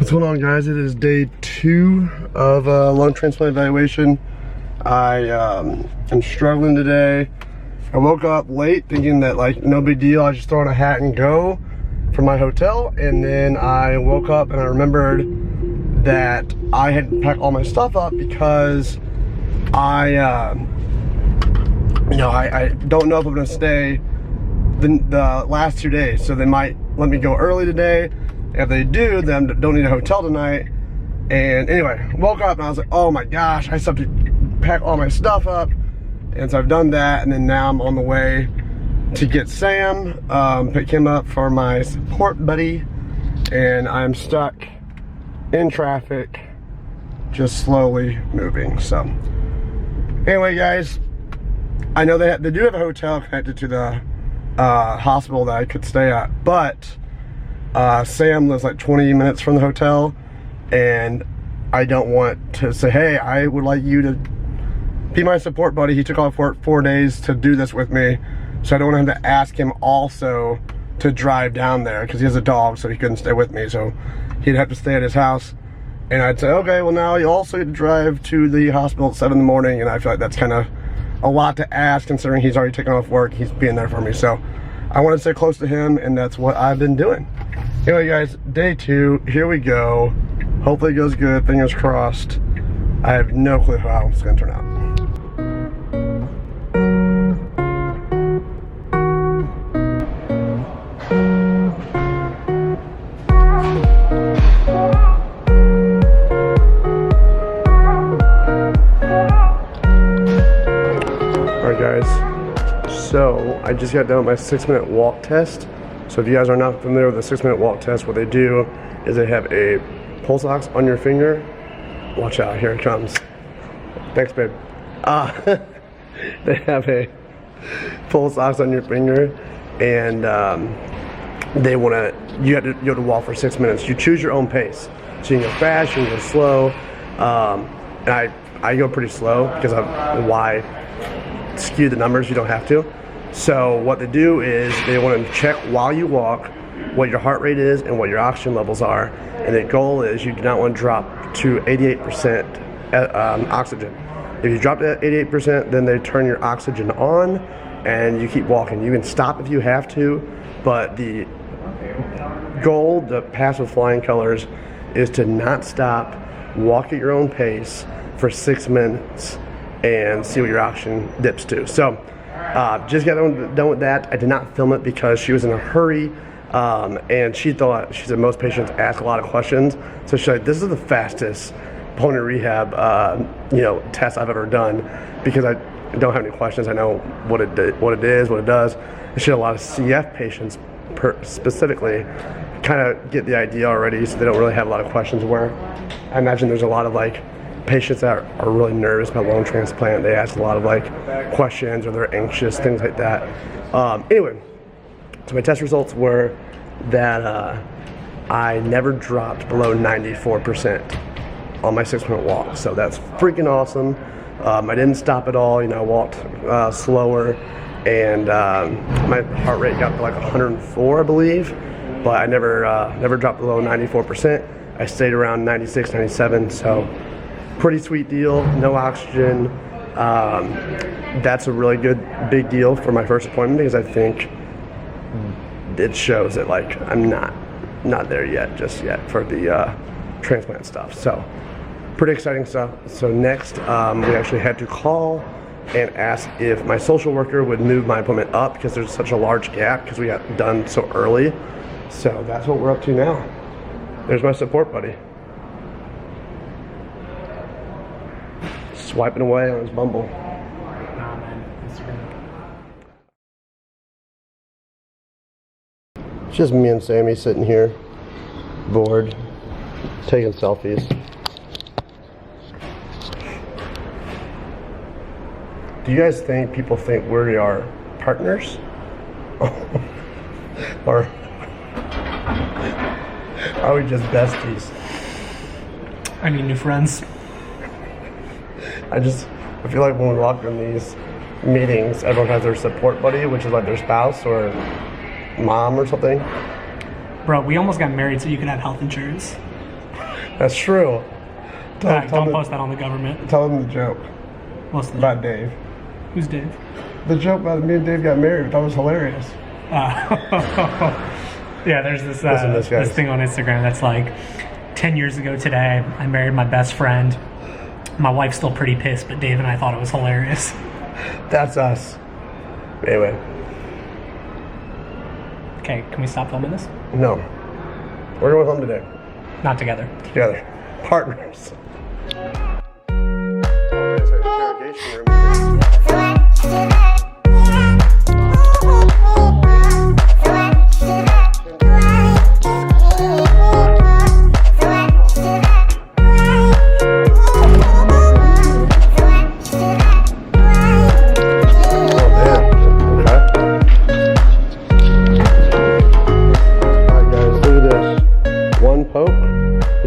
What's going on, guys? It is day 2 of lung transplant evaluation. I am struggling today. I woke up late thinking that like no big deal, I just throw on a hat and go from my hotel, and then I woke up and I remembered that I had packed all my stuff up because I don't know if I'm gonna stay the last 2 days, so they might let me go early today. If they do, then don't need a hotel tonight. And anyway, woke up and I was like, oh my gosh, I still have to pack all my stuff up. And so I've done that, and then now I'm on the way to get Sam, pick him up for my support buddy, and I'm stuck in traffic, just slowly moving. So anyway, guys, I know they do have a hotel connected to the hospital that I could stay at, but Sam lives like 20 minutes from the hotel, and I don't want to say, hey, I would like you to be my support buddy. He took off work 4 days to do this with me, so I don't want him to ask him also to drive down there because he has a dog, so he couldn't stay with me, so he'd have to stay at his house. And I'd say, okay, well now you also get to drive to the hospital at 7 in the morning, and I feel like that's kind of a lot to ask considering he's already taken off work. He's being there for me, so I want to stay close to him, and that's what I've been doing. Anyway, guys, day 2, here we go. Hopefully it goes good, fingers crossed. I have no clue how it's gonna turn out. Alright guys, so I just got done with my 6-minute walk test. So if you guys are not familiar with the 6-minute walk test, what they do is they have a pulse ox on your finger. Watch out, here it comes. Thanks, babe. They have a pulse ox on your finger, and you have to walk for 6 minutes. You choose your own pace. So you can go fast, you can go slow, and I go pretty slow because why skew the numbers? You don't have to. So what they do is they want to check while you walk what your heart rate is and what your oxygen levels are, and the goal is you do not want to drop to 88% oxygen. If you drop to 88%, then they turn your oxygen on and you keep walking. You can stop if you have to, but the goal to pass with flying colors is to not stop, walk at your own pace for 6 minutes and see what your oxygen dips to. So just got done with that. I did not film it because she was in a hurry, and she said most patients ask a lot of questions. So she's like, this is the fastest pulmonary rehab test I've ever done because I don't have any questions. I know what it is, what it does. And she had a lot of CF patients specifically kind of get the idea already, so they don't really have a lot of questions, where I imagine there's a lot of like patients that are really nervous about lung transplant. They ask a lot of like questions, or they're anxious, things like that. Anyway, so my test results were that I never dropped below 94% on my 6-minute walk. So that's freaking awesome. I didn't stop at all. I walked slower, and my heart rate got to like 104, I believe, but I never dropped below 94%. I stayed around 96, 97, so pretty sweet deal. No oxygen. That's a really good big deal for my first appointment because I think it shows that like I'm not there just yet for the transplant stuff. So pretty exciting stuff. So next we actually had to call and ask if my social worker would move my appointment up because there's such a large gap because we got done so early. So that's what we're up to now. There's my support buddy, swiping away on his Bumble. Nah, man, It's just me and Sammy sitting here, bored, taking selfies. Do you guys think people think we are partners? Or are we just besties? I need new friends. I feel like when we walk in these meetings, everyone has their support buddy, which is like their spouse or mom or something. Bro, we almost got married so you could have health insurance. That's true. Don't post that on the government. Tell them the joke What's the about Dave. Who's Dave? The joke about me and Dave got married. I thought it was hilarious. Yeah, there's this Listen to this, guys. this thing on Instagram that's like 10 years ago today, I married my best friend. My wife's still pretty pissed, but Dave and I thought it was hilarious. That's us. Anyway, Okay, can we stop filming this? no. We're going home today. Not together. Together. Partners.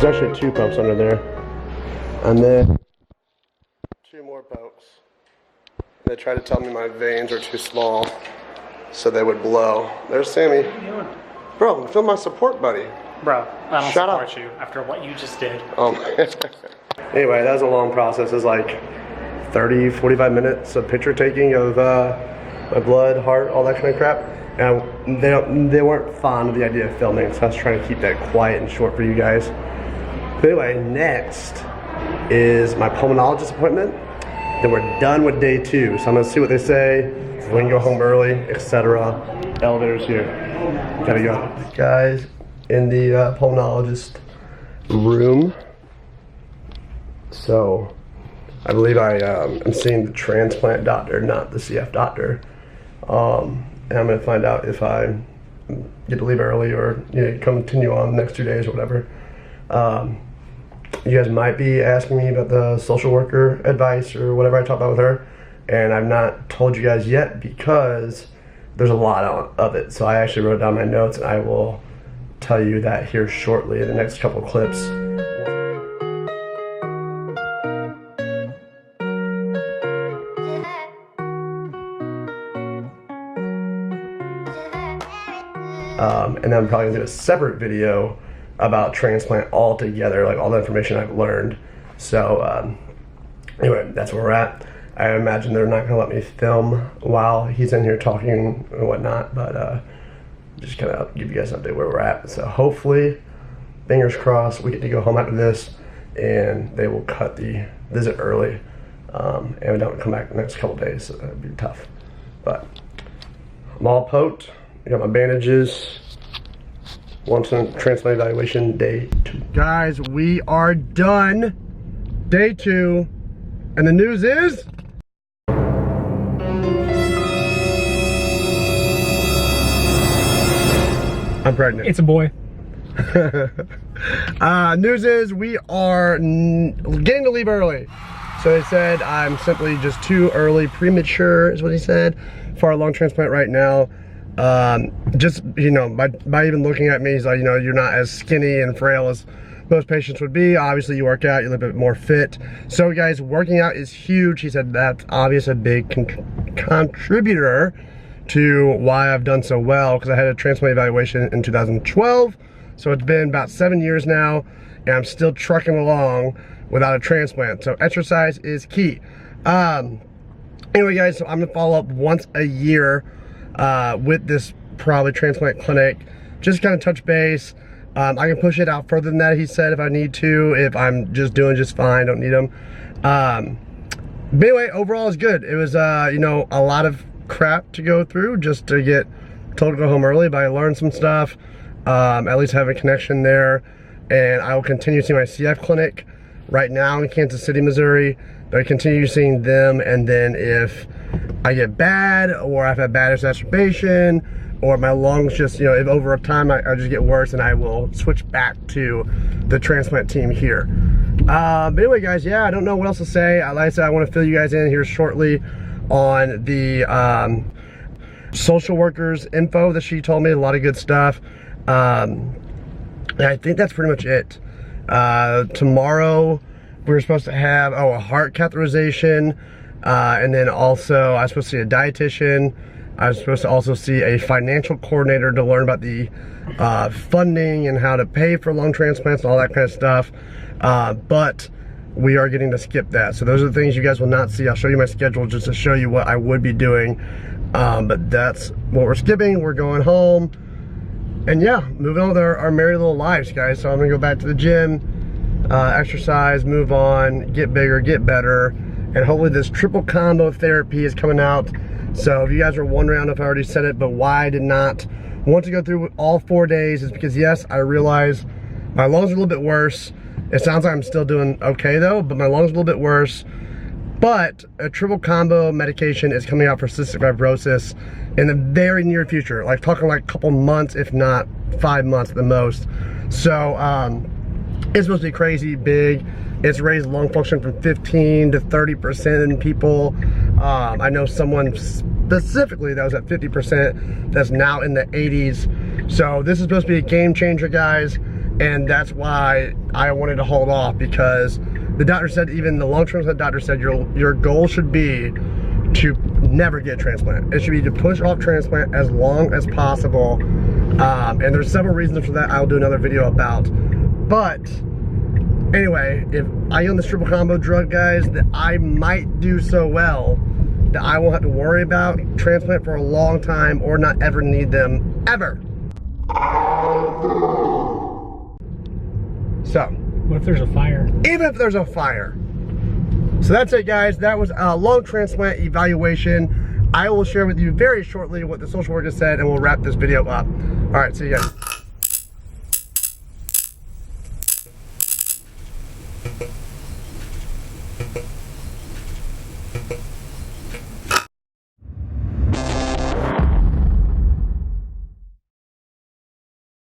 There's actually 2 pumps under there. And then 2 more pokes. They tried to tell me my veins are too small, so they would blow. There's Sammy. What are you doing? Bro, feel my support buddy. Bro, I don't Shut support up. you after what you just did. Anyway, that was a long process. It was like 30, 45 minutes of picture taking of my blood, heart, all that kind of crap. And they weren't fond of the idea of filming, so I was trying to keep that quiet and short for you guys. But anyway, next is my pulmonologist appointment. Then we're done with day 2. So I'm gonna see what they say, if we can go home early, etc. Elevators here. Gotta go. Guys, in the pulmonologist room. So I believe I am seeing the transplant doctor, not the CF doctor. And I'm gonna find out if I get to leave early or continue on the next 2 days or whatever. You guys might be asking me about the social worker advice or whatever I talked about with her, and I've not told you guys yet because there's a lot of it. So I actually wrote down my notes, and I will tell you that here shortly in the next couple of clips. And then I'm probably gonna do a separate video about transplant altogether, like all the information I've learned. So anyway, that's where we're at. I imagine they're not gonna let me film while he's in here talking and whatnot, but just kind of give you guys an update where we're at. So hopefully, fingers crossed, we get to go home after this and they will cut the visit early and we don't come back the next couple days, so that'd be tough. But I'm all poked, I got my bandages. Once on transplant evaluation, day 2. Guys, we are done. Day 2. And the news is... I'm pregnant. It's a boy. News is we are getting to leave early. So they said I'm simply just too early, premature is what he said, for a lung transplant right now. Just, by even looking at me, he's like, you're not as skinny and frail as most patients would be. Obviously, you work out, you're a little bit more fit. So, guys, working out is huge. He said that's obviously a big contributor to why I've done so well, because I had a transplant evaluation in 2012. So it's been about 7 years now, and I'm still trucking along without a transplant. So exercise is key. Anyway, guys, so I'm gonna follow up once a year with this probably transplant clinic, just kind of touch base. I can push it out further than that, he said, if I need to, if I'm just doing just fine, don't need them. But anyway, overall it's good. It was, a lot of crap to go through just to get told to go home early, but I learned some stuff, at least have a connection there, and I will continue to see my CF clinic right now in Kansas City, Missouri. But I continue seeing them, and then if I get bad, or I've had bad exacerbation, or my lungs just, if over time I just get worse, and I will switch back to the transplant team here. But anyway, guys, yeah, I don't know what else to say. Like I said, I want to fill you guys in here shortly on the social workers info that she told me. A lot of good stuff. And I think that's pretty much it. Tomorrow, we were supposed to have, a heart catheterization, and then also I was supposed to see a dietitian. I was supposed to also see a financial coordinator to learn about the funding and how to pay for lung transplants and all that kind of stuff. But we are getting to skip that. So those are the things you guys will not see. I'll show you my schedule just to show you what I would be doing. But that's what we're skipping. We're going home. And yeah, moving on with our merry little lives, guys. So I'm gonna go back to the gym, exercise, move on, get bigger, get better. And hopefully this triple combo therapy is coming out. So if you guys are wondering, I don't know if I already said it, but why I did not want to go through all 4 days is because yes, I realize my lungs are a little bit worse. It sounds like I'm still doing okay though, but my lungs are a little bit worse. But a triple combo medication is coming out for cystic fibrosis in the very near future. Like talking like a couple months, if not 5 months at the most. So it's supposed to be crazy big. It's raised lung function from 15 to 30% in people. I know someone specifically that was at 50% that's now in the 80s. So this is supposed to be a game changer, guys. And that's why I wanted to hold off, because the doctor said, even the lung transplant doctor said, your goal should be to never get a transplant. It should be to push off transplant as long as possible. And there's several reasons for that I'll do another video about. But anyway, if I own this triple combo drug, guys, that I might do so well that I won't have to worry about transplant for a long time or not ever need them ever. So, What if there's a fire? even if there's a fire. So that's it, guys. That was a lung transplant evaluation. I will share with you very shortly what the social worker said, and we'll wrap this video up. All right, see you guys.